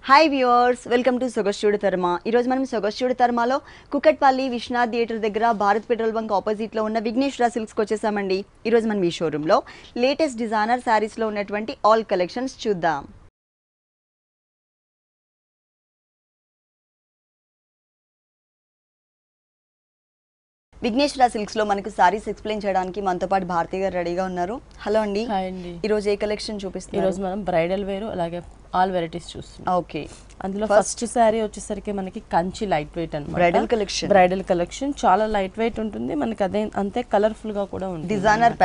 Hi viewers, welcome to Sogaschudu Tharma. ఈరోజు మనం సొగస్చూడు తర్మలో కుకట్పల్లి విశ్వనాథ్ థియేటర్ దగ్గర భారత్ పెట్రోల్ బంక్ ఆపోజిట్లో ఉన్న విఘ్నేశ్వర సిల్క్స్కి వచ్చేసామండి. ఈరోజు మనం ఈ షోరూంలో లేటెస్ట్ డిజైనర్ శారీస్లో ఉన్నటువంటి ఆల్ కలెక్షన్స్ చూద్దాం. విఘ్నేశ్వర సిల్క్స్లో మనకు సారీస్ ఎక్స్ప్లెయిన్ చేయడానికి మనతో పాటు భారతి గారు రెడీగా ఉన్నారు. హలో అండి. ఈరోజు ఏ కలెక్షన్ చూపిస్తున్నారు? ఈరోజు మనం బ్రైడల్ వేర్ అలాగే ఆల్ వెరైటీస్ చూస్తున్నాం. ఓకే, అందులో ఫస్ట్ శారీ వచ్చేసరికి మనకి కంచి లైట్ వెయిట్ అన్నమాట. బ్రైడల్ కలెక్షన్ చాలా లైట్ వెయిట్ ఉంటుంది, మనకి అదే అంతే కలర్ఫుల్ గా కూడా ఉంటుంది. డిజైనర్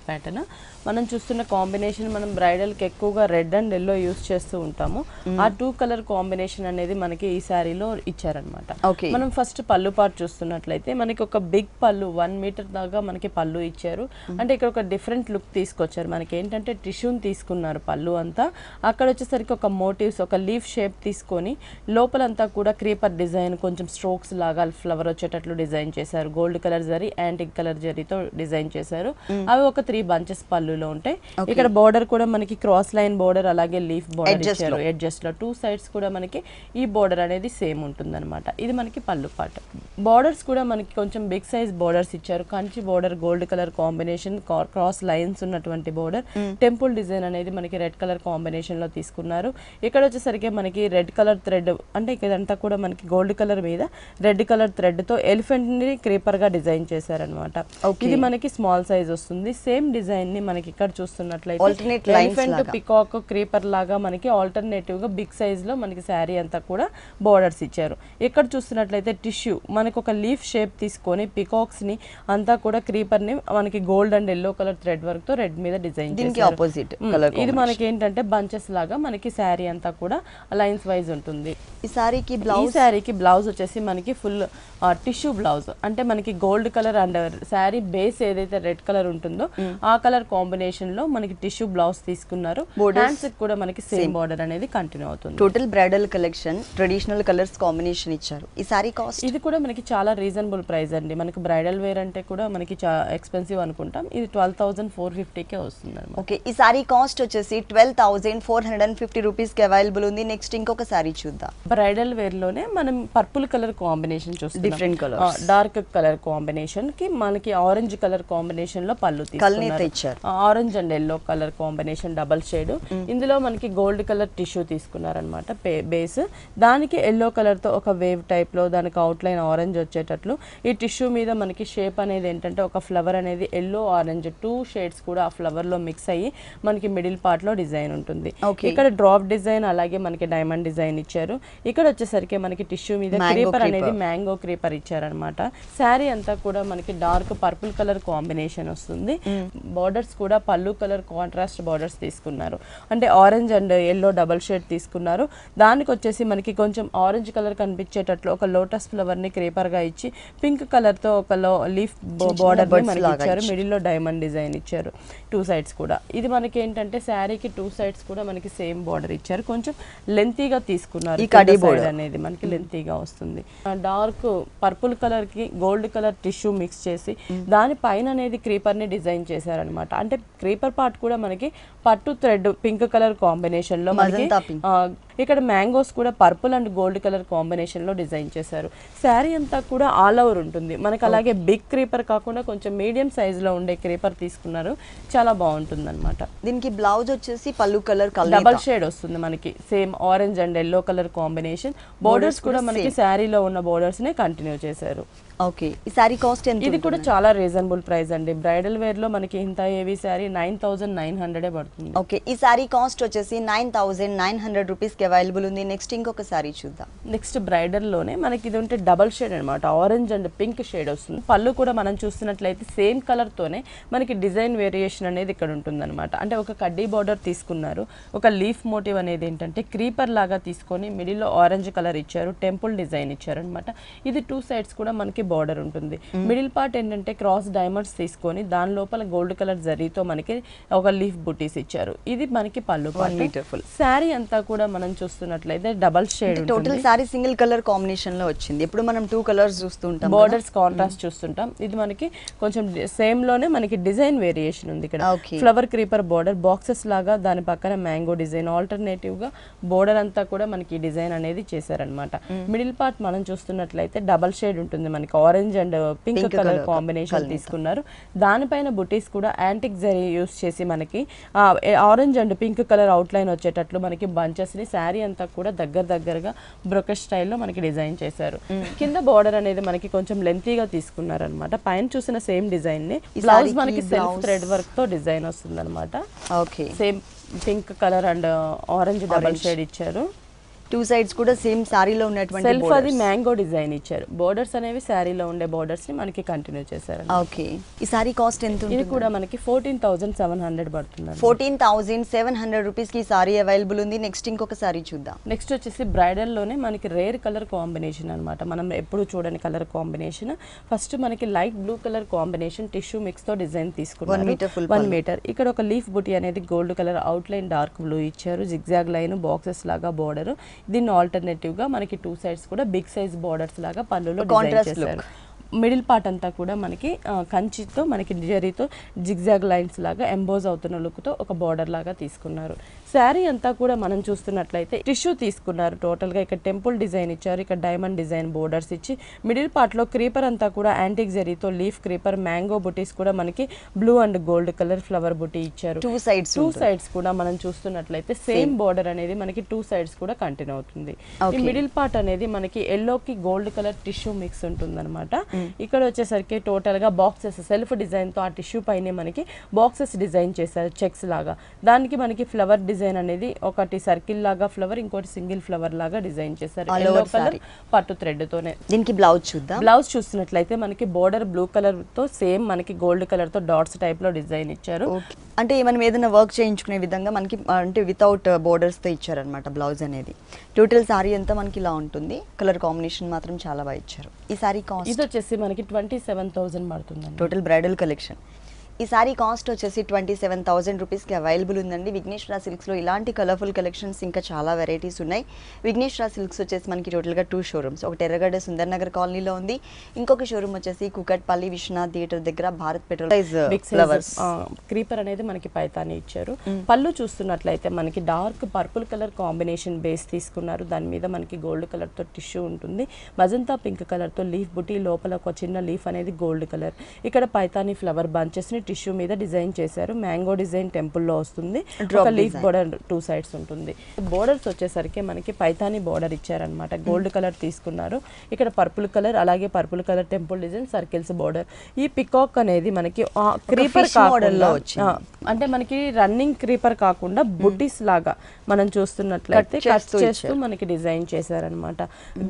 ప్యాటర్న్ మనం చూస్తున్న కాంబినేషన్ మనం బ్రైడల్ కి ఎక్కువగా రెడ్ అండ్ ఎల్లో యూస్ చేస్తూ ఉంటాము. ఆ టూ కలర్ కాంబినేషన్ అనేది మనకి ఈ శారీలో ఇచ్చారనమాట. మనం ఫస్ట్ పళ్ళు పార్ట్ చూస్తున్నట్లయితే మనకి ఒక బిగ్ పళ్ళు 1 మీటర్ దాకా మనకి పళ్ళు ఇచ్చారు. అంటే ఇక్కడ ఒక డిఫరెంట్ లుక్ తీసుకొచ్చారు. మనకి ఏంటంటే టిష్యూని తీసుకున్నారు పళ్ళు అంతా. అక్కడ వచ్చేసరికి ఒక మోటివ్స్ ఒక లీఫ్ షేప్ తీసుకొని లోపలంతా కూడా క్రీపర్ డిజైన్ కొంచెం స్ట్రోక్స్ లాగా ఫ్లవర్ వచ్చేటట్లు డిజైన్ చేశారు. Gold colour zari antique colour జరీతో డిజైన్ చేశారు. అవి ఒక 3 బంచెస్ పళ్ళులో ఉంటాయి. ఇక్కడ బోర్డర్ కూడా మనకి క్రాస్ లైన్ బోర్డర్ అలాగే లీఫ్ బోర్డర్ ఇచ్చారు. ఎడ్జెస్ లో 2 సైడ్స్ కూడా మనకి ఈ బోర్డర్ అనేది సేమ్ ఉంటుంది అనమాట. ఇది మనకి పళ్ళు పార్ట్. బోర్డర్స్ కూడా మనకి కొంచెం బిగ్ సైజ్ బోర్డర్స్ ఇచ్చారు. Kanchi border gold colour combination cross lines ఉన్నటువంటి బోర్డర్. టెంపుల్ డిజైన్ అనేది మనకి రెడ్ కలర్ కాంబినేషన్ లో తీసుకున్నారు. ఇక్కడ వచ్చేసరికి మనకి రెడ్ కలర్ థ్రెడ్ అంటే ఇదంతా కూడా మనకి గోల్డ్ కలర్ మీద రెడ్ కలర్ థ్రెడ్ తో ఎలిఫెంట్ ని క్రీపర్ గా డిజైన్ చేశారనమాట. ఇది మనకి స్మాల్ సైజ్ వస్తుంది. సేమ్ డిజైన్ ని మనకి ఇక్కడ చూస్తున్నట్లయితే ఎలిఫెంట్ పికాక్ క్రీపర్ లాగా మనకి ఆల్టర్నేటివ్ గా బిగ్ సైజ్ లో మనకి శారీ అంతా కూడా బోర్డర్స్ ఇచ్చారు. ఇక్కడ చూస్తున్నట్లయితే టిష్యూ మనకి ఒక లీఫ్ షేప్ తీసుకొని పికాక్స్ ని అంతా కూడా క్రీపర్ ని మనకి gold and yellow colour thread work తో రెడ్ మీద డిజైన్ చేశారు. ఇది మనకి ఏంటంటే బంచెస్ లాగా మనకి శారీ అంతా కూడా లైన్స్ వైజ్ ఉంటుంది. ఈ శారీకి బ్లౌజ్ వచ్చేసి మనకి ఫుల్ టిష్యూ బ్లౌజ్. అంటే మనకి gold colour and sari base ఏదైతే రెడ్ కలర్ ఉంటుందో ఆ కలర్ కాంబినేషన్ లో మనకి టిష్యూ బ్లౌజ్ తీసుకున్నారు. హ్యాండ్స్ కూడా మనకి సేమ్ బోర్డర్ అనేది కంటిన్యూ అవుతుంది. Total bridal collection traditional colours combination ఇచ్చారు. ఈ శారీ కాస్ట్ ఇది కూడా మనకి చాలా రీజనబుల్ ప్రైస్ అండి. మనకి బ్రైడల్ వేర్ అంటే కూడా మనకి ఎక్స్పెన్సివ్ అనుకుంటాం. ఇది 12,450కే వస్తుంది. ఓకే, ఈ శారీ కాస్ట్ వచ్చేసి 12,450 రూపీస్ కి అవైలబుల్ ఉంది. నెక్స్ట్ ఇంకొక శారీ చూద్దాం. బ్రైడల్ వేర్ లోనే మనం పర్పుల్ కలర్ కాంబినేషన్ చూస్తాం. Different colour dark colour combination కి మనకి ఆరెంజ్ కలర్ కాంబినేషన్ లో పళ్ళు తీసుకున్నారు. Orange and yellow colour combination double shade. ఇందులో మనకి గోల్డ్ కలర్ టిష్యూ తీసుకున్నారనమాట బేస్. దానికి ఎల్లో కలర్ తో ఒక వేవ్ టైప్ లో దానికి అవుట్ లైన్ ఆరెంజ్ వచ్చేటట్లు ఈ టిష్యూ మీద మనకి షేప్ అనేది ఏంటంటే ఒక ఫ్లవర్ అనేది ఎల్లో ఆరెంజ్ 2 షేడ్స్ కూడా ఆ ఫ్లవర్ లో మిక్స్ అయ్యి మనకి మిడిల్ పార్ట్ లో డిజైన్ ఉంటుంది. ఇక్కడ డ్రాప్ డిజైన్ అలాగే మనకి డైమండ్ డిజైన్ ఇచ్చారు. ఇక్కడ వచ్చేసరికి మనకి టిష్యూ మీద క్రీపర్ అనేది మ్యాంగో క్రీపర్ ఇచ్చారనమాట. శారీ అంతా కూడా మనకి డార్క్ పర్పుల్ కలర్ కాంబినేషన్ వస్తుంది. బోర్డర్స్ కూడా పళ్ళు కలర్ కాంట్రాస్ట్ బోర్డర్స్ తీసుకున్నారు. అంటే orange and yellow double shade తీసుకున్నారు. దానికి వచ్చేసి మనకి కొంచెం ఆరెంజ్ కలర్ కనిపించేటట్లు ఒక లోటస్ ఫ్లవర్ ని క్రీపర్ గా ఇచ్చి పింక్ కలర్ తో ఒక లీఫ్ బోర్డర్ మనకి ఇచ్చారు. మిడిల్ లో డైమండ్ డిజైన్ ఇచ్చారు 2 సైడ్స్ కూడా. ఇది మనకి ఏంటంటే శారీకి 2 సైడ్స్ కూడా మనకి సేమ్ బోర్డర్ ఇచ్చారు. కొంచెం లెంతీగా తీసుకున్నారు. అనేది మనకి లెంతీగా వస్తుంది. డార్క్ పర్పుల్ కలర్ కి గోల్డ్ కలర్ టిష్యూ మిక్స్ చేసి దాని పైన అనేది క్రీపర్ ని డిజైన్ చేశారనమాట. అంటే క్రీపర్ పార్ట్ కూడా మనకి పట్టు థ్రెడ్ పింక్ కలర్ కాంబినేషన్ లో మనకి ఇక్కడ మ్యాంగోస్ కూడా purple and gold colour combination లో డిజైన్ చేశారు. శారీ అంతా కూడా ఆల్ ఓవర్ ఉంటుంది మనకి. అలాగే బిగ్ క్రీపర్ కాకుండా కొంచెం మీడియం సైజ్ లో ఉండే క్రీపర్ తీసుకున్నారు. చాలా బాగుంటుంది అనమాట. దీనికి బ్లౌజ్ వచ్చేసి పళ్ళు కలర్ డబల్ షేడ్ వస్తుంది మనకి. Same orange and yellow colour combination. Borders కూడా మనకి శారీలో ఉన్న బోర్డర్స్ నే కంటిన్యూ చేశారు. ఓకే, ఈ శారీ కాస్ట్ ఎంత? ఇది కూడా చాలా రీజనబుల్ ప్రైస్ అండి. బ్రైడల్ వేర్ లో మనకి ఇంత హెవీ శారీ 9,900 పడుతుంది. ఓకే, ఈ శారీ కాస్ట్ వచ్చేసి 9,900 రూపీస్ కి అవైలబుల్ ఉంది. నెక్స్ట్ ఇంకొక శారీ చూద్దాం. నెక్స్ట్ బ్రైడల్ లోనే మనకి ఇది ఉంటే డబల్ షేడ్ అనమాట. ఆరెంజ్ అండ్ పింక్ షేడ్ వస్తుంది. పళ్ళు కూడా మనం చూస్తున్నట్లయితే సేమ్ కలర్ తోనే మనకి డిజైన్ వేరియేషన్ అనేది ఇక్కడ ఉంటుంది అనమాట. అంటే ఒక కడ్డీ బార్డర్ తీసుకున్నారు. ఒక లీఫ్ మోటివ్ అనేది ఏంటంటే క్రీపర్ లాగా తీసుకొని మిడిల్ లో ఆరెంజ్ కలర్ ఇచ్చారు. టెంపుల్ డిజైన్ ఇచ్చారు అనమాట. ఇది 2 సైడ్స్ కూడా మనకి బోర్డర్ ఉంటుంది. మిడిల్ పార్ట్ ఏంటంటే క్రాస్ డైమండ్స్ తీసుకొని దాని లోపల గోల్డ్ కలర్ జరీతో మనకి ఒక లీఫ్ బుటీస్ ఇచ్చారు. ఇది మనకి పళ్ళు పార్ట్. శారీ అంతా కూడా మనం చూస్తున్నట్లయితే double shade total sorry single colour combination లో వచ్చింది. ఇప్పుడు మనం 2 కలర్స్ చూస్తుంటాం, బోర్డర్స్ కాంట్రాస్ట్ చూస్తుంటాం. ఇది మనకి కొంచెం సేమ్ లోనే మనకి డిజైన్ వేరియేషన్ ఉంది. ఇక్కడ ఫ్లవర్ క్రీపర్ బోర్డర్ బాక్సెస్ లాగా, దాని పక్కన మ్యాంగో డిజైన్, ఆల్టర్నేటివ్ గా బోర్డర్ అంతా కూడా మనకి డిజైన్ అనేది చేశారనమాట. మిడిల్ పార్ట్ మనం చూస్తున్నట్లయితే డబల్ షేడ్ ఉంటుంది, మనకి orange and pink colour combination తీసుకున్నారు. దానిపైన బుటీస్ కూడా యాంటిక్ జరీ యూస్ చేసి మనకి orange and pink colour outline వచ్చేటట్లు మనకి బంచెస్ ని శారీ అంతా కూడా దగ్గరగా బ్రొకెట్ స్టైల్లో మనకి డిజైన్ చేశారు. కింద బోర్డర్ అనేది మనకి కొంచెం లెంతీగా తీసుకున్నారు అనమాట. పైన చూసిన సేమ్ డిజైన్ ని బ్లౌజ్ మనకి సెల్ఫ్ థ్రెడ్ వర్క్ తో డిజైన్ వస్తుంది అనమాట. Same pink colour and orange double shade ఇచ్చారు. 2 సైడ్స్ కూడా సేమ్ సారీలో ఉన్నటువంటి సెల్ఫ్ అది మ్యాంగో డిజైన్ ఇచ్చారు. బోర్డర్స్ అనేవి శారీలో ఉండే బోర్డర్స్ ని మనకి కంటిన్యూ చేశారు. ఓకే, ఈ సారీ కాస్ట్ ఎంత ఉంటుంది? ఇది కూడా మనకి 14,700 పడుతుంది. 14,700 రూపీస్ కి సారీ అవైలబుల్ ఉంది. నెక్స్ట్ ఇంకొక సారీ చూద్దాం. నెక్స్ట్ వచ్చేసి బ్రైడల్ లోనే మనకి రేర్ కలర్ కాంబినేషన్ అన్నమాట. మనం ఎప్పుడు చూడని కలర్ కాంబినేషన్. ఫస్ట్ మనకి light blue colour combination tissue mix తో డిజైన్ తీసుకున్నారు. 1 మీటర్. ఇక్కడ ఒక లీఫ్ బుటీ అనేది gold colour out line dark blue ఇచ్చారు. జిగ్జాగ్ లైన్ బాక్సెస్ లాగా బోర్డర్. దీన్ని ఆల్టర్నేటివ్ గా మనకి 2 సైడ్స్ కూడా బిగ్ సైజ్ బోర్డర్స్ లాగా పళ్ళులో డిజైన్ చేశారు. మిడిల్ పార్ట్ అంతా కూడా మనకి కంచితో మనకి జరీతో జిగ్జాగ్ లైన్స్ లాగా ఎంబోజ్ అవుతున్న లుక్ తో ఒక బోర్డర్ లాగా తీసుకున్నారు. శారీ అంతా కూడా మనం చూస్తున్నట్లయితే టిష్యూ తీసుకున్నారు. టోటల్ గా ఇక్కడ టెంపుల్ డిజైన్ ఇచ్చారు, ఇక్కడ డైమండ్ డిజైన్ బోర్డర్స్ ఇచ్చి మిడిల్ పార్ట్ లో క్రీపర్ అంతా కూడా యాంటిక్ జరీతో లీఫ్ క్రీపర్ మ్యాంగో బుటీస్ కూడా మనకి blue and gold colour flower బుటీ ఇచ్చారు. 2 సైడ్స్ కూడా మనం చూస్తున్నట్లయితే సేమ్ బోర్డర్ అనేది మనకి 2 సైడ్స్ కూడా కంటిన్యూ అవుతుంది. ఈ మిడిల్ పార్ట్ అనేది మనకి ఎల్లోకి గోల్డ్ కలర్ టిష్యూ మిక్స్ ఉంటుంది అనమాట. ఇక్కడ వచ్చేసరికి టోటల్ గా బాక్సెస్ సెల్ఫ్ డిజైన్ తో ఆ టిష్యూ పైన మనకి బాక్సెస్ డిజైన్ చేశారు చెక్స్ లాగా. దానికి మనకి ఫ్లవర్ డిజైన్ అనేది ఒకటి సర్కిల్ లాగా ఫ్లవర్, ఇంకోటి సింగిల్ ఫ్లవర్ లాగా డిజైన్ చేశారు. ఎల్లో కలర్ పట్టు థ్రెడ్ తోనే. దీనికి బ్లౌజ్ చూద్దాం. బ్లౌజ్ చూస్తున్నట్లయితే మనకి బోర్డర్ బ్లూ కలర్ తో సేమ్ మనకి గోల్డ్ కలర్ తో డాట్స్ టైప్ లో డిజైన్ ఇచ్చారు. అంటే మనం ఏదైనా వర్క్ చేయించుకునే విధంగా మనకి అంటే వితౌట్ బోర్డర్స్ తో ఇచ్చారనమాట బ్లౌజ్ అనేది. టోటల్ సారీ అంతా మనకి ఇలా ఉంటుంది. కలర్ కాంబినేషన్ మాత్రం చాలా బాగా ఇచ్చారు. ఈ సారీ కాస్ట్ ఇది వచ్చేసి మనకి 27,000 పడుతుంది. Total bridal collection. ఈ సారీ కాస్ట్ వచ్చేసి 27,000 రూపీస్కి అవైలబుల్ ఉందండి. విఘ్నేశ్వర సిల్క్స్లో ఇలాంటి కలర్ఫుల్ కలెక్షన్స్ ఇంకా చాలా వెరైటీస్ ఉన్నాయి. విఘ్నేశ్వర సిల్క్స్ వచ్చేసి మనకి టోటల్గా 2 షోరూమ్స్. ఒకటి ఎర్రగడ్డ సుందర్ నగర్ కాలనీలో ఉంది, ఇంకొక షోరూమ్ వచ్చేసి కుకట్పల్లి విశ్వనాథ్ థియేటర్ దగ్గర భారత్ పెట్రోల్ ఫ్లవర్స్. క్రీపర్ అనేది మనకి పైతాని ఇచ్చారు. పళ్ళు చూస్తున్నట్లయితే మనకి dark purple colour combination base తీసుకున్నారు. దాని మీద మనకి గోల్డ్ కలర్ తో టిష్యూ ఉంటుంది. మజంతా పింక్ కలర్ తో లీఫ్ బుటీ, లోపల ఒక చిన్న లీఫ్ అనేది గోల్డ్ కలర్. ఇక్కడ పైతాని ఫ్లవర్ బంచెస్ ని టిష్యూ మీద డిజైన్ చేశారు. మ్యాంగో డిజైన్ టెంపుల్ లో వస్తుంది. ఒక లీఫ్ బోర్డర్ 2 సైడ్స్ ఉంటుంది. బోర్డర్స్ వచ్చేసరికి మనకి పైతాని బోర్డర్ ఇచ్చారనమాట. గోల్డ్ కలర్ తీసుకున్నారు. ఇక్కడ పర్పుల్ కలర్, అలాగే purple colour temple design, circles border. ఈ పికాక్ అనేది మనకి క్రీపర్ కాకుండా అంటే మనకి రన్నింగ్ క్రీపర్ కాకుండా బుటీస్ లాగా మనం చూస్తున్నట్లయితే కట్ చేస్తూ మనకి డిజైన్ చేశారనమాట.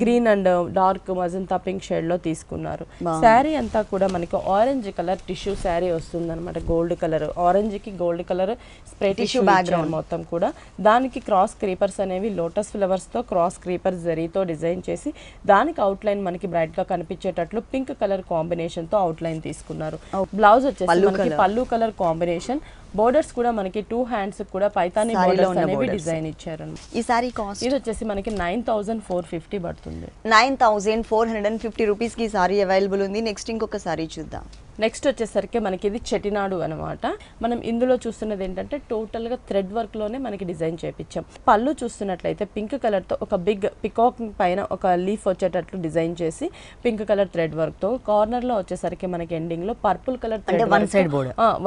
Green and dark magenta pink shade లో తీసుకున్నారు. శారీ అంతా కూడా మనకి ఆరెంజ్ కలర్ టిష్యూ శారీ వస్తుంది అనమాట. గోల్డ్ కలర్, ఆరెంజ్ కి gold colour spray tissue background మొత్తం కూడా. దానికి క్రాస్ క్రీపర్స్ అనేవి లోటస్ ఫ్లవర్స్ తో క్రాస్ క్రీపర్ జరీతో డిజైన్ చేసి దానికి అవుట్ లైన్ మనకి బ్రైట్ గా కనిపించేటట్లు పింక్ కలర్ కాంబినేషన్ తో అవుట్ లైన్ తీసుకున్నారు. బ్లౌజ్ వచ్చేసి మనకి పల్లు కలర్ కాంబినేషన్. బోర్డర్స్ కూడా మనకి 2 హ్యాండ్స్ కూడా పైతాని బోర్డర్స్ అనేవి డిజైన్ ఇచ్చారు. ఈ సారీ కాస్ట్ ఇది వచ్చేసి మనకి 9,450 పడుతుంది. 9,450 రూపీస్ కి సారీ అవైలబుల్ ఉంది. నెక్స్ట్ ఇంకొక సారీ చూద్దాం. నెక్స్ట్ వచ్చేసరికి మనకి ఇది చెటినాడు అనమాట. మనం ఇందులో చూస్తున్నది ఏంటంటే టోటల్ గా థ్రెడ్ వర్క్ లోనే మనకి డిజైన్ చేపించాం. పళ్ళు చూస్తున్నట్లయితే పింక్ కలర్ తో ఒక బిగ్ పికాక్ పైన ఒక లీఫ్ వచ్చేటట్లు డిజైన్ చేసి పింక్ కలర్ థ్రెడ్ వర్క్ తో, కార్నర్ లో వచ్చేసరికి మనకి ఎండింగ్ లో purple colour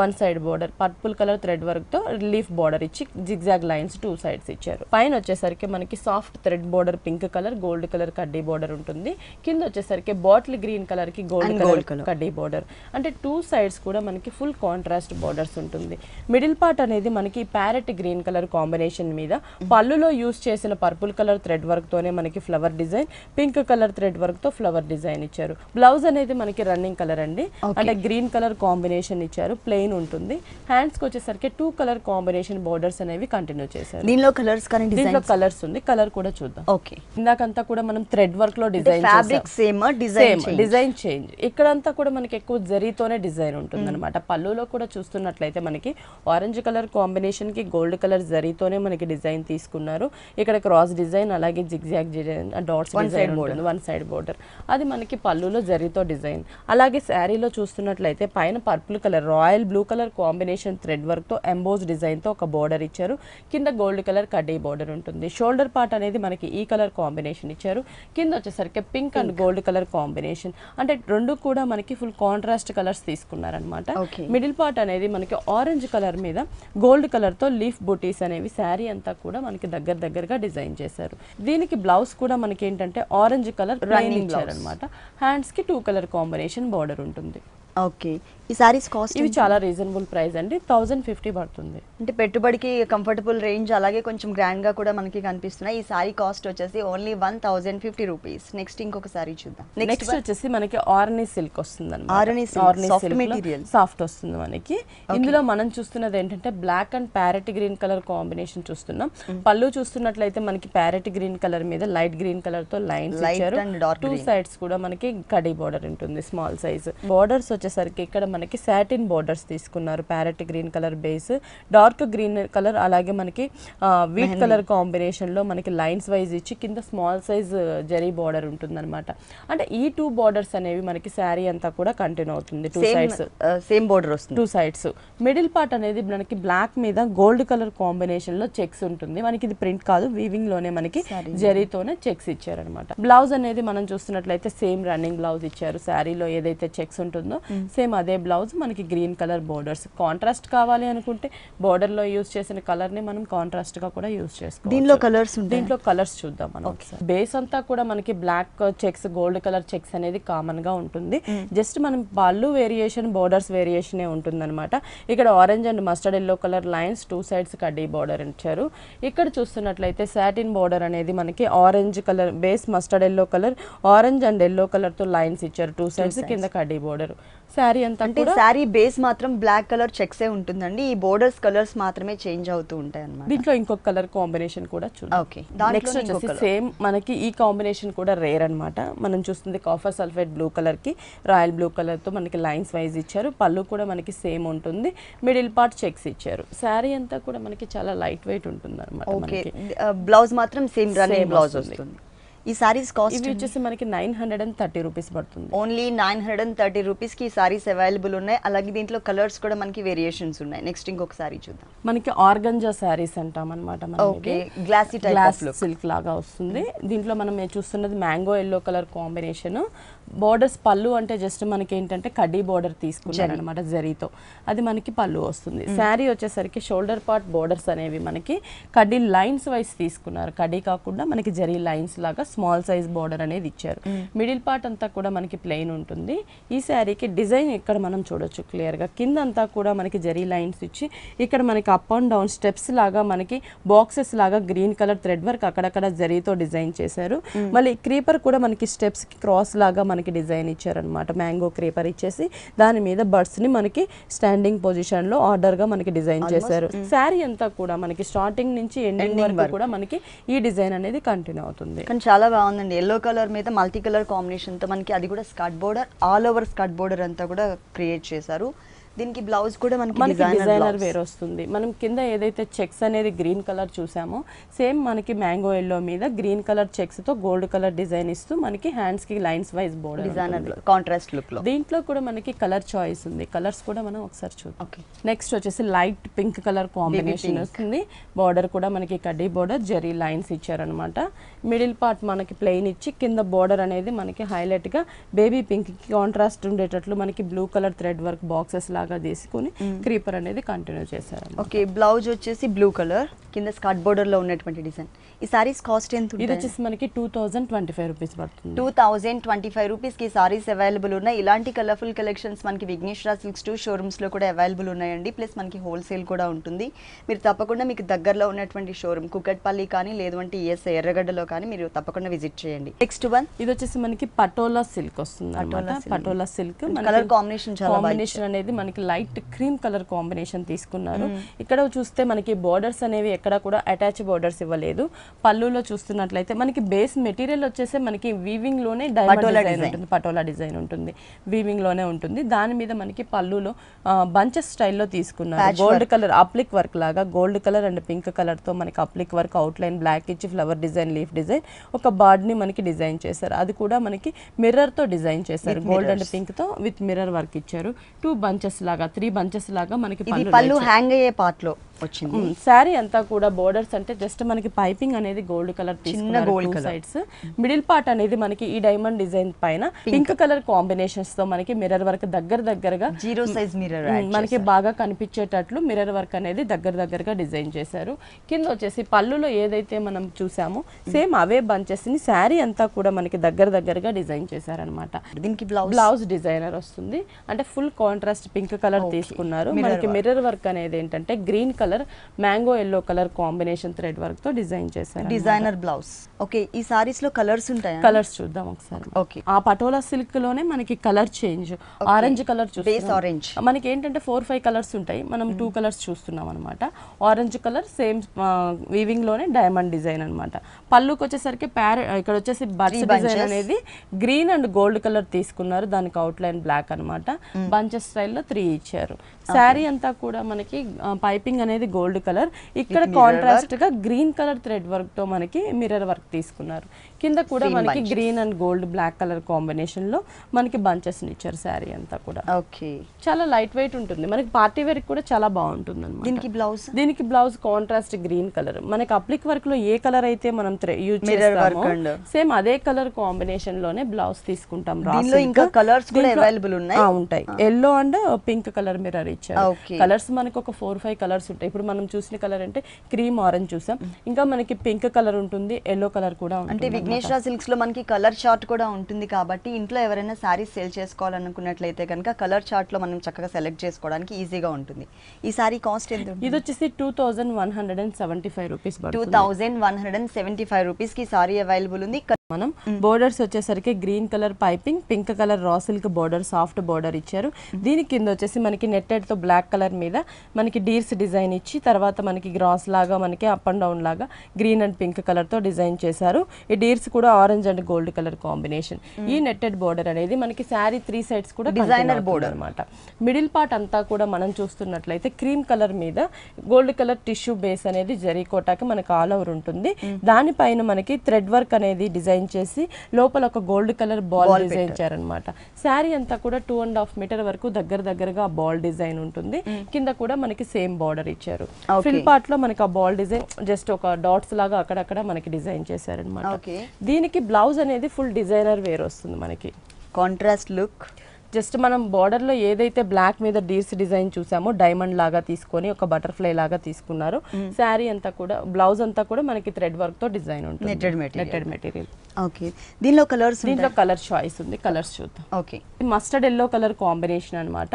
one side border purple colour thread work తో లీఫ్ బోర్డర్ ఇచ్చి జిగ్జాగ్ లైన్స్ 2 సైడ్స్ ఇచ్చారు. పైన వచ్చేసరికి మనకి soft thread border pink colour, gold colour కడ్డీ బోర్డర్ ఉంటుంది. కింద వచ్చేసరికి బాటిల్ గ్రీన్ కలర్ కి గోల్డ్ కలర్ కడ్డీ బోర్డర్. అంటే 2 సైడ్స్ కూడా మనకి ఫుల్ కాంట్రాస్ట్ బోర్డర్స్ ఉంటుంది. మిడిల్ పార్ట్ అనేది మనకి ప్యారెట్ గ్రీన్ కలర్ కాంబినేషన్ మీద పళ్ళులో యూస్ చేసిన పర్పుల్ కలర్ థ్రెడ్ వర్క్ తోనే మనకి flower design, pink colour thread work తో ఫ్లవర్ డిజైన్ ఇచ్చారు. బ్లౌజ్ అనేది మనకి రన్నింగ్ కలర్ అండి, అంటే గ్రీన్ కలర్ కాంబినేషన్ ఇచ్చారు. ప్లెయిన్ ఉంటుంది. హ్యాండ్స్ కి వచ్చేసరికి 2 కలర్ కాంబినేషన్ బోర్డర్స్ అనేవి కంటిన్యూ చేశారు. దీనిలో కలర్స్ దీంట్లో కలర్స్ ఉంది. కలర్ కూడా చూద్దాం. ఓకే, ఇందాకంతా కూడా మనం థ్రెడ్ వర్క్ లో design fabric same, design change. ఇక్కడంతా కూడా మనకి ఎక్కువ జరీ జరీతోనే డిజైన్ ఉంటుంది అనమాట. పళ్ళులో కూడా చూస్తున్నట్లయితే మనకి ఆరెంజ్ కలర్ కాంబినేషన్ కి గోల్డ్ కలర్ జరీతోనే మనకి డిజైన్ తీసుకున్నారు. ఇక్కడ క్రాస్ డిజైన్ అలాగే జిగ్జాగ్ డిజైన్ డాట్స్ డిజైన్ ఉంటుంది, వన్ సైడ్ బోర్డర్. అది మనకి పళ్ళులో జరీతో డిజైన్. అలాగే శారీలో చూస్తున్నట్లయితే పైన purple colour royal blue colour combination thread work తో ఎంబోస్ డిజైన్ తో ఒక బోర్డర్ ఇచ్చారు. కింద గోల్డ్ కలర్ కడ్డీ బోర్డర్ ఉంటుంది. షోల్డర్ పార్ట్ అనేది మనకి ఈ కలర్ కాంబినేషన్ ఇచ్చారు. కింద వచ్చేసరికి pink and gold colour combination, అంటే రెండు కూడా మనకి ఫుల్ కాంట్రాస్ట్ కలర్స్ తీసుకున్నారనమాట. మిడిల్ పార్ట్ అనేది మనకి ఆరెంజ్ కలర్ మీద గోల్డ్ కలర్ తో లీఫ్ బూటీస్ అనేవి శారీ అంతా కూడా మనకి దగ్గరగా డిజైన్ చేశారు. దీనికి బ్లౌజ్ కూడా మనకి ఏంటంటే ఆరెంజ్ కలర్ రన్నింగ్ ఇచ్చారనమాట. హ్యాండ్స్ కి 2 కలర్ కాంబినేషన్ బోర్డర్ ఉంటుంది. ఓకే, ఈ సారీస్ కాస్ట్ ఇవి చాలా రీజనబుల్ ప్రైస్ అండి, 1050 పడుతుంది. అంటే పెట్టుబడికి కంఫర్టబుల్ రేంజ్, అలాగే కొంచెం గ్రాండ్ గా కూడా మనకి కనిపిస్తున్నాయి. ఈ సారీ కాస్ట్ వచ్చేసి ఓన్లీ 1050 రూపీస్. నెక్స్ట్ ఇంకొక సారీ చూద్దాం. నెక్స్ట్ వచ్చేసి మనకి ఆర్నీ సిల్క్ వస్తుంది అనమాట. ఆర్నీ సాఫ్ట్ మెటీరియల్, సాఫ్ట్ వస్తుంది మనకి. ఇందులో మనం చూస్తున్నది ఏంటంటే black and parrot green colour combination చూస్తున్నాం. పళ్ళు చూస్తున్నట్లయితే మనకి ప్యారెట్ గ్రీన్ కలర్ మీద లైట్ గ్రీన్ కలర్ తో లైన్స్ ఇచ్చారు. 2 సైడ్స్ కూడా మనకి కడీ బోర్డర్ ఉంటుంది, స్మాల్ సైజ్. బోర్డర్స్ వచ్చేసరికి ఇక్కడ మనకి సాటిన్ బోర్డర్స్ తీసుకున్నారు. Parrot green colour base, dark green colour, అలాగే మనకి వీట్ కలర్ కాంబినేషన్ లో మనకి లైన్స్ వైజ్ ఇచ్చి కింద స్మాల్ సైజ్ జరీ బోర్డర్ ఉంటుంది అనమాట. అంటే ఈ 2 బోర్డర్స్ అనేవి మనకి శారీ అంతా కూడా కంటిన్యూ అవుతుంది. 2 సైడ్స్ సేమ్ బోర్డర్ వస్తుంది. 2 సైడ్స్. మిడిల్ పార్ట్ అనేది మనకి బ్లాక్ మీద గోల్డ్ కలర్ కాంబినేషన్ లో చెక్స్ ఉంటుంది. మనకి ఇది ప్రింట్ కాదు, వీవింగ్ లోనే మనకి జరీతోనే చెక్స్ ఇచ్చారనమాట. బ్లౌజ్ అనేది మనం చూస్తున్నట్లయితే సేమ్ రన్నింగ్ బ్లౌజ్ ఇచ్చారు. శారీలో ఏదైతే చెక్స్ ఉంటుందో సేమ్ అదే బ్లౌజ్ మనకి గ్రీన్ కలర్ బోర్డర్స్. కాంట్రాస్ట్ కావాలి అనుకుంటే బోర్డర్ లో యూజ్ చేసిన కలర్ ని మనం కాంట్రాస్ట్ గా కూడా యూజ్ చేసుకోవచ్చు. దీంట్లో కలర్స్ చూద్దాం మనం. బేస్ అంతా కూడా మనకి black checks, gold colour checks అనేది కామన్ గా ఉంటుంది. జస్ట్ మనం పళ్ళు వేరియేషన్, బోర్డర్స్ వేరియేషన్ ఉంటుంది అనమాట. ఇక్కడ orange and mustard yellow colour lines, 2 sides కడ్డీ బోర్డర్ ఇచ్చారు. ఇక్కడ చూస్తున్నట్లయితే సాటిన్ బోర్డర్ అనేది మనకి orange colour base, mustard yellow colour, orange and yellow colour తో లైన్స్ ఇచ్చారు. 2 సైడ్స్ కింద కడ్డీ బోర్డర్. శారీ అంతా అంటే శారీ బేస్ మాత్రం బ్లాక్ కలర్ చెక్సే ఉంటుందండి. ఈ బోర్డర్స్ కలర్స్ మాత్రమే చేంజ్ అవుతూ ఉంటాయి అన్నమాట. దీంట్లో ఇంకొక కలర్ కాంబినేషన్ కూడా చూద్దాం. ఓకే, నెక్స్ట్ వచ్చేసి సేమ్ మనకి ఈ కాంబినేషన్ కూడా రేర్ అన్నమాట. మనం చూస్తుంది కాఫర్ సల్ఫేట్ బ్లూ కలర్ కి రాయల్ బ్లూ కలర్ తో మనకి లైన్స్ వైజ్ ఇచ్చారు. పళ్ళు కూడా మనకి సేమ్ ఉంటుంది. మిడిల్ పార్ట్ చెక్స్ ఇచ్చారు. శారీ అంతా కూడా మనకి చాలా లైట్ వెయిట్ ఉంటుంది అన్నమాట. ఓకే, బ్లౌజ్ మాత్రం సేమ్ రన్నింగ్ బ్లౌజ్ వస్తుంది. ఈ సారీస్ కాస్ట్ ఇవి వచ్చేసి మనకి 930 రూపీస్ పడుతుంది. ఓన్లీ 930 రూపీస్ కి సారీస్ అవైలబుల్ ఉన్నాయి. అలాగే దీంట్లో కలర్స్ కూడా మనకి వేరియేషన్స్ ఉన్నాయి. నెక్స్ట్ ఇంకొక సారీ చూద్దాం. మనకి ఆర్గంజా సారీస్ అంటాం అనమాట. Okay, glossy type of silk లాగా వస్తుంది. దీంట్లో మనం చూస్తున్నది mango yellow colour combination. Borders pallu అంటే జస్ట్ మనకి ఏంటంటే కడ్డీ బోర్డర్ తీసుకున్నారు అనమాట జరీతో. అది మనకి పళ్ళు వస్తుంది. శారీ వచ్చేసరికి షోల్డర్ పార్ట్ బోర్డర్స్ అనేవి మనకి కడ్డీ లైన్స్ వైజ్ తీసుకున్నారు. కడ్డీ కాకుండా మనకి జరీ లైన్స్ లాగా స్మాల్ సైజ్ బోర్డర్ అనేది ఇచ్చారు. మిడిల్ పార్ట్ అంతా కూడా మనకి ప్లెయిన్ ఉంటుంది. ఈ శారీకి డిజైన్ ఇక్కడ మనం చూడొచ్చు క్లియర్ గా. కింద అంతా కూడా మనకి జరీ లైన్స్ ఇచ్చి ఇక్కడ మనకి అప్ అండ్ డౌన్ స్టెప్స్ లాగా మనకి బాక్సెస్ లాగా గ్రీన్ కలర్ థ్రెడ్ వర్క్ అక్కడక్కడ జరీతో డిజైన్ చేశారు. మళ్ళీ క్రీపర్ కూడా మనకి స్టెప్స్ కి క్రాస్ లాగా మనకి డిజైన్ ఇచ్చారనమాట. మ్యాంగో క్రీపర్ ఇచ్చేసి దాని మీద బర్డ్స్ ని మనకి స్టాండింగ్ పొజిషన్ లో ఆర్డర్ గా మనకి డిజైన్ చేశారు. శారీ అంతా కూడా మనకి స్టార్టింగ్ నుంచి ఎండింగ్ వరకు కూడా మనకి ఈ డిజైన్ అనేది కంటిన్యూ అవుతుంది. కానీ చాలా బాగుందండి. ఎల్లో కలర్ మీద మల్టీ కలర్ కాంబినేషన్ తో మనకి అది కూడా skirt border, all over skirt border అంతా కూడా క్రియేట్ చేశారు. దీనికి బ్లౌజ్ కూడా మనకి డిజైనర్ వేర్ వస్తుంది. మనం కింద ఏదైతే చెక్స్ అనేది గ్రీన్ కలర్ చూసామో సేమ్ మనకి మ్యాంగో ఎల్లో మీద గ్రీన్ కలర్ చెక్స్ తో గోల్డ్ కలర్ డిజైన్ ఇస్తూ మనకి హ్యాండ్స్ కి lines wise border designer contrast look లో. దీంట్లో కూడా మనకి కలర్ చాయిస్ ఉంది. కలర్స్ కూడా మనం ఒకసారి చూద్దాం. నెక్స్ట్ వచ్చేసి లైట్ పింక్ కలర్ కాంబినేషన్ వస్తుంది. బోర్డర్ కూడా మనకి కడ్డీ బోర్డర్, జరీ లైన్స్ ఇచ్చారనమాట. మిడిల్ పార్ట్ మనకి ప్లెయిన్ ఇచ్చి కింద బోర్డర్ అనేది మనకి హైలైట్ గా బేబీ పింక్ కి కాంట్రాస్ట్ ఉండేటట్లు మనకి blue colour thread work boxes లాగా తీసుకుని క్రీపర్ అనేది కంటిన్యూ చేశారు. ఓకే, బ్లౌజ్ వచ్చేసి బ్లూ కలర్, కింద స్కర్ట్ బోర్డర్ లో ఉన్నటువంటి డిజైన్. ఈ సారీస్ కాస్ట్ ఎంత? ఇది వచ్చేసి మనకి 2025 రూపీస్ పడుతుంది. 2025 రూపీస్ కి సారీస్ అవైలబుల్ ఉన్నాయి. ఇలాంటి కలర్ఫుల్ కలెక్షన్స్ మనకి విఘ్నేశ్వర సిల్క్స్ 2 షోరూమ్స్ లో కూడా అవైలబుల్ ఉన్నాయండి. ప్లస్ మనకి హోల్సేల్ కూడా ఉంటుంది. మీరు తప్పకుండా మీకు దగ్గరలో ఉన్నటువంటి షోరూమ్ కుకట్పల్లి కానీ లేదంటే ఈఎస్ఐ ఎర్రగడ్డలో కానీ మీరు తప్పకుండా విజిట్ చేయండి. నెక్స్ట్ వన్ ఇది వచ్చేసి మనకి పటోలా సిల్క్ వస్తుంది అన్నమాట. పటోలా సిల్క్ కలర్ కాంబినేషన్ చాలా కాంబినేషన్ అనేది మనకి లైట్ క్రీమ్ కలర్ కాంబినేషన్ తీసుకున్నారు. ఇక్కడ చూస్తే మనకి బోర్డర్స్ అనేవి ఎక్కడ కూడా అటాచ్ బోర్డర్స్ ఇవ్వలేదు. పళ్ళులో చూస్తున్నట్లయితే మనకి బేస్ మెటీరియల్ వచ్చేసి మనకి వీవింగ్ లోనే డైమండ్ డిజైన్ ఉంటుంది, పటోలా డిజైన్ ఉంటుంది, వీవింగ్ లోనే ఉంటుంది. దాని మీద మనకి పళ్ళులో బంచెస్ స్టైల్లో తీసుకున్నారు. గోల్డ్ కలర్ అప్లిక్ వర్క్ లాగా gold colour and pink colour తో మనకి applique work outline black ఇచ్చి ఫ్లవర్ డిజైన్, లీఫ్ డిజైన్, ఒక బర్డ్ ని మనకి డిజైన్ చేశారు. అది కూడా మనకి మిర్రర్ తో డిజైన్ చేశారు. గోల్డ్ అండ్ పింక్ తో విత్ మిర్రర్ వర్క్ ఇచ్చారు. 2 బంచెస్ లాగా 3 బంచెస్ లాగా మనకి పళ్ళు హ్యాంగ్ అయ్యే పార్ట్ లో వచ్చింది. శారీ అంతా కూడా బోర్డర్స్ అంటే జస్ట్ మనకి పైపింగ్ అనేది గోల్డ్ కలర్ తీసుకున్నారు సైడ్స్. మిడిల్ పార్ట్ అనేది మనకి ఈ డైమండ్ డిజైన్ పైన పింక్ కలర్ కాంబినేషన్స్ తో మనకి మిర్రర్ వర్క్ దగ్గరగా 0 సైజ్ మిర్రర్ మనకి బాగా కనిపించేటట్లు మిర్రర్ వర్క్ అనేది దగ్గరగా డిజైన్ చేశారు. కింద వచ్చేసి పళ్ళులో ఏదైతే మనం చూసామో సేమ్ అవే బంచెస్ ని శారీ అంతా కూడా మనకి దగ్గరగా డిజైన్ చేశారనమాట. దీనికి బ్లౌజ్ డిజైనర్ వస్తుంది. అంటే ఫుల్ కాంట్రాస్ట్ పింక్ కలర్ తీసుకున్నారు. మనకి మిర్రర్ వర్క్ అనేది ఏంటంటే green colour, mango yellow colour combination thread work తో డిజైన్ చేశారు. Designer blouse. ఓకే, ఈ సారీస్ లో కలర్స్ ఉంటాయా? కలర్స్ చూద్దాం ఒకసారి. ఓకే, ఆ పటోలా సిల్క్ లోనే మనకి colour change, orange colour base orange. మనకి ఏంటంటే 4-5 కలర్స్ ఉంటాయి, మనం 2 కలర్స్ చూస్తున్నాం అనమాట. ఆరెంజ్ కలర్ సేమ్ వీవింగ్ లోనే డైమండ్ డిజైన్ అనమాట. పళ్ళుకి వచ్చేసరికి ఇక్కడ వచ్చేసి బర్డ్స్ డిజైన్ అనేది గ్రీన్ అండ్ గోల్డ్ కలర్ తీసుకున్నారు. దానికి అవుట్ లైన్ బ్లాక్ అనమాట. బంచెస్ స్టైల్లో 3 ఇచ్చారు. శారీ అంతా కూడా మనకి పైపింగ్ అనేది గోల్డ్ కలర్, ఇక్కడ కాంట్రాస్ట్ గా గ్రీన్ కలర్ థ్రెడ్ వర్క్ తో మనకి మిర్రర్ వర్క్ తీసుకున్నారు. కింద కూడా మనకి green and gold black colour combination లో మనకి బంచెస్ ఇచ్చారు. శారీ అంతా కూడా ఓకే, చాలా లైట్ వెయిట్ ఉంటుంది. మనకి పార్టీ వేర్ కూడా చాలా బాగుంటుంది అన్నమాట. దీనికి బ్లౌజ్ కాంట్రాస్ట్ గ్రీన్ కలర్. మనకి అప్లిక్ వర్క్ లో ఏ కలర్ అయితే మనం యూజ్ చేస్తామో సేమ్ అదే కలర్ కాంబినేషన్ లోనే బ్లౌజ్ తీసుకుంటాం. ఇంకా కలర్స్ కూడా అవైలబుల్ ఉన్నాయి. ఉంటాయి. Yellow and pink colour mirror ఇచ్చారు. కలర్స్ మనకి ఒక 4-5 కలర్స్ ఉంటాయి. ఇప్పుడు మనం చూసిన కలర్ అంటే క్రీమ్ ఆరెంజ్ చూసాం, ఇంకా మనకి పింక్ కలర్ ఉంటుంది, ఎల్లో కలర్ కూడా ఉంటుంది. అంటే విఘ్నేశ్వర సిల్క్స్ లో మనకి కలర్ చార్ట్ కూడా ఉంటుంది కాబట్టి ఇంట్లో ఎవరైనా సారీస్ సేల్ చేసుకోవాలనుకున్నట్లయితే కనుక కలర్ చార్ట్ లో మనం చక్కగా సెలెక్ట్ చేసుకోవడానికి ఈజీగా ఉంటుంది. ఈ సారీ కాస్ట్ ఎంత? ఇది వచ్చేసి 2175 రూపీస్. 2175 రూపీస్ కి సారీ అవైలబుల్ ఉంది. మనం బోర్డర్స్ వచ్చేసరికి green colour piping, pink colour raw silk border, soft border ఇచ్చారు. దీని కింద వచ్చేసి మనకి నెట్టెడ్ తో బ్లాక్ కలర్ మీద మనకి డీర్స్ డిజైన్ ఇచ్చి తర్వాత మనకి గ్రాస్ లాగా మనకి అప్ అండ్ డౌన్ లాగా గ్రీన్ అండ్ పింక్ కలర్ తో డిజైన్ చేశారు. ఈ డీర్స్ కూడా orange and gold colour combination. ఈ నెట్టెడ్ బోర్డర్ అనేది మనకి శారీ 3 సైడ్స్ కూడా డిజైనర్ బోర్డర్ అనమాట. మిడిల్ పార్ట్ అంతా కూడా మనం చూస్తున్నట్లయితే క్రీమ్ కలర్ మీద గోల్డ్ కలర్ టిష్యూ బేస్ అనేది జరీ కోటాకి మనకి ఆల్ ఓవర్ ఉంటుంది. దానిపైన మనకి థ్రెడ్ వర్క్ అనేది డిజైన్ చేసి లోపల ఒక గోల్డ్ కలర్ బాల్ డిజైన్ చేశారనమాట. శారీ అంతా కూడా 2.5 మీటర్ వరకు దగ్గరగా బాల్ డిజైన్ ఉంటుంది. కింద కూడా మనకి సేమ్ బార్డర్ ఇచ్చారు. ఫ్రంట్ పార్ట్ లో మనకి ఆ బాల్ డిజైన్ జస్ట్ ఒక డాట్స్ లాగా అక్కడక్కడ మనకి డిజైన్ చేశారనమాట. దీనికి బ్లౌజ్ అనేది ఫుల్ డిజైనర్ వేర్ వస్తుంది మనకి. Contrast look. జస్ట్ మనం బార్డర్ లో ఏదైతే బ్లాక్ మీద డీర్స్ డిజైన్ చూసామో డైమండ్ లాగా తీసుకొని ఒక బటర్ఫ్లై లాగా తీసుకున్నారు. శారీ అంతా కూడా బ్లౌజ్ అంతా కూడా మనకి థ్రెడ్ వర్క్ తో డిజైన్ ఉంటుంది. Netted material. ఓకే, దీనిలో కలర్ చాయిస్ ఉంది. కలర్స్ చూద్దాం. Okay, mustard yellow colour combination అన్నమాట.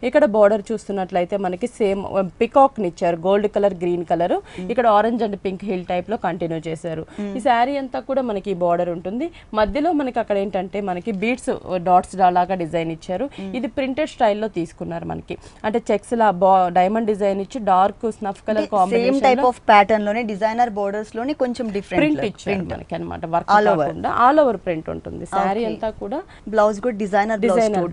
ఇక్కడ బార్డర్ చూస్తున్నట్లయితే మనకి సేమ్ పికాక్ ని ఇచ్చారు, గోల్డ్ కలర్ గ్రీన్ కలర్. ఇక్కడ orange and pink hill type లో కంటిన్యూ చేశారు. ఈ శారీ అంతా కూడా మనకి బార్డర్ ఉంటుంది. మధ్యలో మనకి అక్కడ ఏంటంటే మనకి బీడ్స్ డాట్స్ లాగా డిజైన్ ఇచ్చారు. ఇది ప్రింటెడ్ స్టైల్లో తీసుకున్నారు మనకి. అంటే చెక్స్ లా డైమండ్ డిజైన్ ఇచ్చి dark snuff colour combination type of pattern లోనే డిజైనర్ బోర్డర్స్ లోనే కొంచెం డిఫరెంట్ ప్రింట్ ఇచ్చారు మనకి అన్నమాట. వర్క్ కాకుండా ఆల్ ఓవర్ ప్రింట్ ఉంటుంది. శారీ అంతా కూడా బ్లౌజ్ కూడా డిజైనర్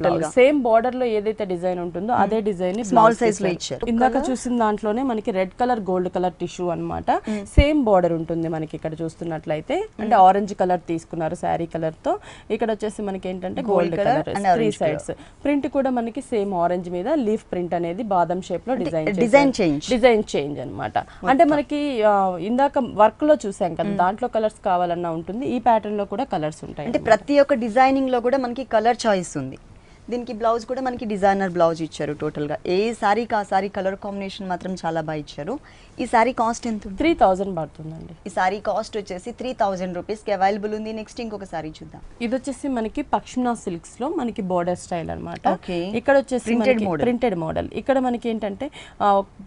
బ్లౌజ్ సేమ్ బార్డర్ లో ఏదైతే డిజైన్ ఉంటుందో అదే డిజైన్ స్మాల్ సైజ్ లో ఇచ్చారు. ఇందాక చూసిన దాంట్లోనే మనకి red colour gold colour tissue అన్నమాట. సేమ్ బార్డర్ ఉంటుంది మనకి ఇక్కడ చూస్తున్నట్లయితే. అంటే ఆరెంజ్ కలర్ తీసుకున్నారు శారీ కలర్ తో. ఇక్కడ వచ్చేసి మనకి ఏంటంటే గోల్డ్ కలర్ 3 సైడ్స్. ప్రింట్ కూడా మనకి సేమ్ ఆరెంజ్ మీద లీఫ్ ప్రింట్ అనేది బాదం షేప్ లో డిజైన్ చేంజ్ అన్నమాట. అంటే మనకి ఇందాక వర్క్ లో చూసాం కదా, దాంట్లో కలర్స్ కావాలన్నా ఉంటుంది. ఈ ప్యాటర్న్ లో కూడా కలర్స్ ఉంటాయి. అంటే ప్రతి ఒక్క డిజైనింగ్ లో కూడా మనకి కలర్ చాయిస్ ఉంది. దీనికి బ్లౌజ్ కూడా మనకి డిజైనర్ బ్లౌజ్ ఇచ్చారు. టోటల్ గా ఏ సారీకి ఆ సారీ కలర్ కాంబినేషన్ మాత్రం చాలా బాగా ఇచ్చారు. ఈ సారీ కాస్ట్ ఎంత? 3000 పడుతుందండి. ఈ సారీ కాస్ట్ వచ్చేసి 3000 రూపీస్ కి అవైలబుల్ ఉంది. నెక్స్ట్ ఇంకొక సారీ చూద్దాం. ఇది వచ్చేసి మనకి పశ్మినా సిల్క్స్ లో మనకి బోర్డర్ స్టైల్ అన్నమాట. ఇక్కడ వచ్చేసి ప్రింటెడ్ మోడల్. ఇక్కడ మనకి ఏంటంటే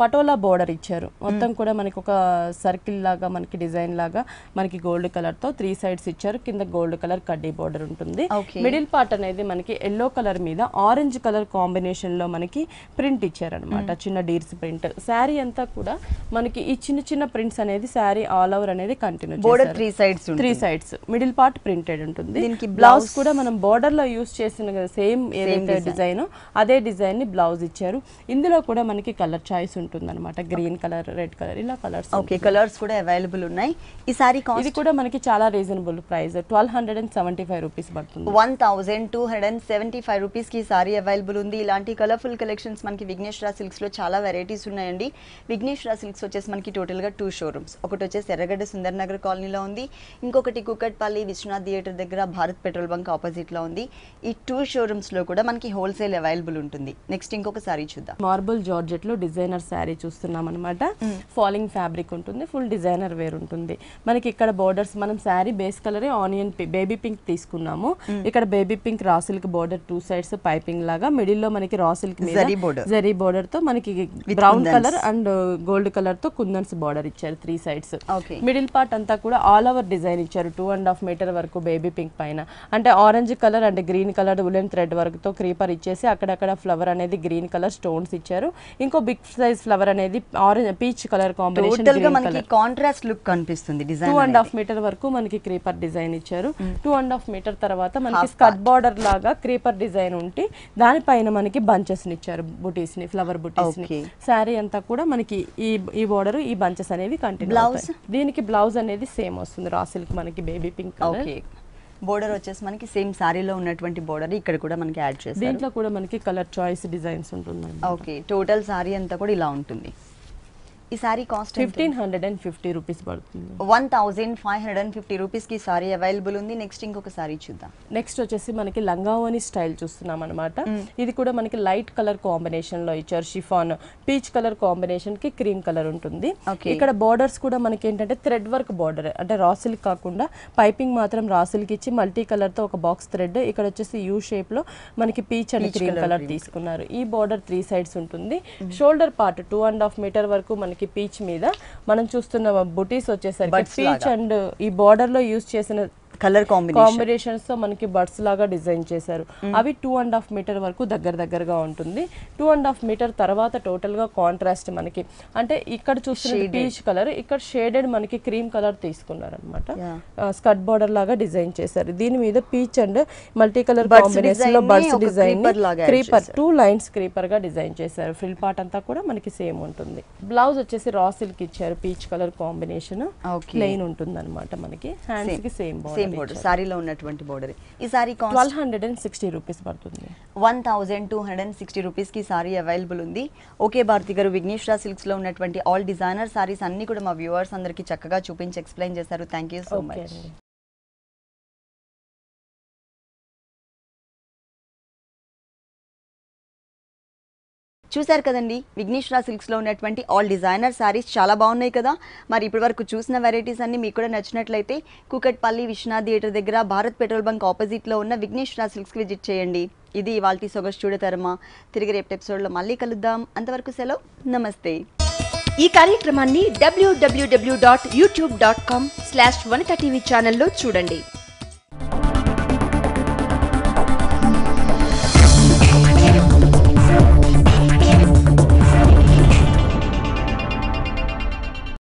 పటోలా బోర్డర్ ఇచ్చారు. మొత్తం కూడా మనకి ఒక సర్కిల్ లాగా మనకి డిజైన్ లాగా మనకి గోల్డ్ కలర్ తో 3 సైడ్స్ ఇచ్చారు. కింద గోల్డ్ కలర్ కడ్డీ బోర్డర్ ఉంటుంది. మిడిల్ పార్ట్ అనేది మనకి ఎల్లో కలర్ మీద ఆరెంజ్ కలర్ కాంబినేషన్ లో మనకి ప్రింట్ ఇచ్చారనమాట, చిన్న డీర్స్ ప్రింట్. శారీ అంతా కూడా మనకి ఈ చిన్న చిన్న ప్రింట్స్ అనేది శారీ ఆల్ ఓవర్ అనేది కంటిన్యూ బోర్డర్ చేశారు. 3 sides మిడిల్ పార్ట్ ప్రింటెడ్ ఉంటుంది. దీనికి బ్లౌజ్ కూడా మనం బోర్డర్ లో యూస్ చేసిన సేమ్ ఏదైతే డిజైన్ అదే డిజైన్ ని బ్లౌజ్ ఇచ్చారు. ఇందులో కూడా మనకి కలర్ చాయిస్ ఉంటుంది అనమాట, గ్రీన్ కలర్, రెడ్ కలర్, ఇలా కలర్స్. ఓకే, కలర్స్ కూడా అవైలబుల్ ఉన్నాయి. ఈ సారీ ఇది కూడా మనకి చాలా రీజనబుల్ ప్రైస్, 1275 రూపీస్ పడుతుంది. 1275 రూపీస్ కి సారీ అవైలబుల్ ఉంది. ఇలాంటి కలర్ఫుల్ కలెక్షన్స్ మనకి విఘ్నేశ్వర సిల్క్స్ లో చాలా వెరైటీస్ ఉన్నాయండి. విఘ్నేశ్వర సిల్క్స్ వచ్చేసి మనకి టోటల్ గా 2 షోరూమ్స్. ఒకటి వచ్చేసి ఎర్రగడ్డ సుందర్ నగర్ కాలనీలో ఉంది, ఇంకొకటి కుకట్పల్లి విశ్వనాథ్ థియేటర్ దగ్గర భారత్ పెట్రోల్ బంక్ ఆపోజిట్ లో ఉంది. ఈ 2 షోరూమ్స్ లో కూడా మనకి హోల్సేల్ అవైలబుల్ ఉంటుంది. నెక్స్ట్ ఇంకొక సారీ చూద్దాం. మార్బుల్ జార్జెట్ లో డిజైనర్ శారీ చూస్తున్నాం అనమాట. ఫాలింగ్ ఫ్యాబ్రిక్ ఉంటుంది, ఫుల్ డిజైనర్ వేర్ ఉంటుంది. మనకి ఇక్కడ బోర్డర్స్ మనం శారీ బేస్ కలరే ఆనియన్ బేబీ పింక్ తీసుకున్నాము. ఇక్కడ baby pink raw silk border 2 sides piping లాగా, మిడిల్ లో మనకి రా సిల్క్ మీద జరీ బోర్డర్ తో మనకి brown colour and gold colour తో కుందన్స్ బోర్డర్ ఇచ్చారు 3 sides. మిడిల్ పార్ట్ అంతా కూడా ఆల్ ఓవర్ డిజైన్ ఇచ్చారు, 2.5 మీటర్ వరకు బేబీ పింక్ పైన. అంటే orange colour and green colour woollen thread work తో క్రీపర్ ఇచ్చేసి అక్కడక్కడ ఫ్లవర్ అనేది గ్రీన్ కలర్ స్టోన్స్ ఇచ్చారు. ఇంకో బిగ్ సైజ్ ఫ్లవర్ అనేది orange peach colour combination, contrast look కనిపిస్తుంది. 2.5 మీటర్ వరకు మనకి క్రీపర్ డిజైన్ ఇచ్చారు. 2.5 మీటర్ తర్వాత మనకి స్కర్ట్ బార్డర్ లాగా క్రీపర్ డిజైన్ ఉంటే దానిపైన మనకి బంచెస్ ని ఇచ్చారు, బుటీస్ ని, ఫ్లవర్ బుటీస్ ని. శారీ అంతా కూడా మనకి ఈ బోర్డర్ ఈ బంచెస్ అనేవి కంటిన్యూ అవుతాయి. దీనికి బ్లౌజ్ అనేది సేమ్ వస్తుంది, రా సిల్క్ మనకి బేబీ పింక్ కలర్. బోర్డర్ వచ్చేసి మనకి సేమ్ సారీలో ఉన్నటువంటి బోర్డర్ ఇక్కడ కూడా మనకి యాడ్ చేస్తారు. దీంట్లో కూడా మనకి కలర్ చాయిస్ డిజైన్స్ ఉంటుంది. ఓకే, టోటల్ సారీ అంతా కూడా ఇలా ఉంటుంది. ఈ సారీ కాస్ట్ 1550 రూపీస్ పడుతుంది. 1550 రూపీస్ కి సారీ అవైలబుల్ ఉంది. నెక్స్ట్ ఇంకొక సారీ చూద్దాం. నెక్స్ట్ వచ్చేసి మనకి లంగావోని స్టైల్ చూస్తున్నాం అనమాట. ఇది కూడా మనకి లైట్ కలర్ కాంబినేషన్ లో ఇచ్చారు, షిఫాన్ పీచ్ కలర్ కాంబినేషన్ కి క్రీమ్ కలర్ ఉంటుంది. ఇక్కడ బోర్డర్స్ కూడా మనకి ఏంటంటే థ్రెడ్ వర్క్ బోర్డర్, అంటే రా సిల్క్ కాకుండా పైపింగ్ మాత్రం రా సిల్క్ ఇచ్చి మల్టీ కలర్ తో ఒక బాక్స్ థ్రెడ్, ఇక్కడ వచ్చేసి యూ షేప్ లో మనకి పీచ్ అండ్ క్రీమ్ కలర్ తీసుకున్నారు. ఈ బోర్డర్ 3 sides ఉంటుంది. షోల్డర్ పార్ట్ 2.5 మీటర్ వరకు మనకి పీచ్ మీద మనం చూస్తున్న బుటీస్ వచ్చేసరికి పీచ్ అండ్ ఈ బోర్డర్ లో యూజ్ చేసిన కలర్ కాంబినేషన్స్ తో మనకి బర్డ్స్ లాగా డిజైన్ చేశారు. అవి 2.5 మీటర్ వరకు దగ్గరగా ఉంటుంది. 2.5 మీటర్ తర్వాత టోటల్ గా కాంట్రాస్ట్ మనకి, అంటే ఇక్కడ చూస్తున్న పీచ్ కలర్, ఇక్కడ షేడెడ్ మనకి క్రీమ్ కలర్ తీసుకున్నారు అనమాట. స్కర్ట్ బార్డర్ లాగా డిజైన్ చేశారు. దీని మీద peach and multi colour combination లో birds design creeper 2 lines creeper గా డిజైన్ చేశారు. ఫ్రిల్ పార్ట్ అంతా కూడా మనకి సేమ్ ఉంటుంది. బ్లౌజ్ వచ్చేసి రా సిల్క్ ఇచ్చారు, పీచ్ కలర్ కాంబినేషన్ ప్లెయిన్ ఉంటుంది అనమాట. మనకి హ్యాండ్స్ కి సేమ్ బోర్డర్ సారీలో ఉన్నటువంటి బోర్డర్. ఈ సారీ 1260 రూపీస్ పడుతుంది. 1260 రూపీస్ కి సారీ అవైలబుల్ ఉంది. ఓకే భారతి గారు, విఘ్నేశ్వర సిల్క్స్ లో ఉన్నటువంటి ఆల్ డిజైనర్ సారీస్ అన్ని కూడా మా వ్యూవర్స్ అందరికి చక్కగా చూపించి ఎక్స్ప్లెయిన్ చేశారు. Thank you so much. చూసారు కదండి, విఘ్నేశ్వర సిల్క్స్ లో ఉన్నటువంటి ఆల్ డిజైనర్ సారీస్ చాలా బాగున్నాయి కదా. మరి ఇప్పటి వరకు చూసిన వెరైటీస్ అన్ని మీకు కూడా నచ్చినట్లయితే కుకట్పల్లి విశ్వనాథ్ థియేటర్ దగ్గర భారత్ పెట్రోల్ బంక్ ఆపోజిట్ లో ఉన్న విఘ్నేశ్వర సిల్క్స్ కి విజిట్ చేయండి. ఇది ఇవాల్టి సొగసు చూడతరమా. తిరిగి రేపు ఎపిసోడ్ లో మళ్ళీ కలుద్దాం. అంతవరకు సెలవు, నమస్తే. ఈ కార్యక్రమాన్ని www.youtube.com/vanita TV ఛానల్లో చూడండి.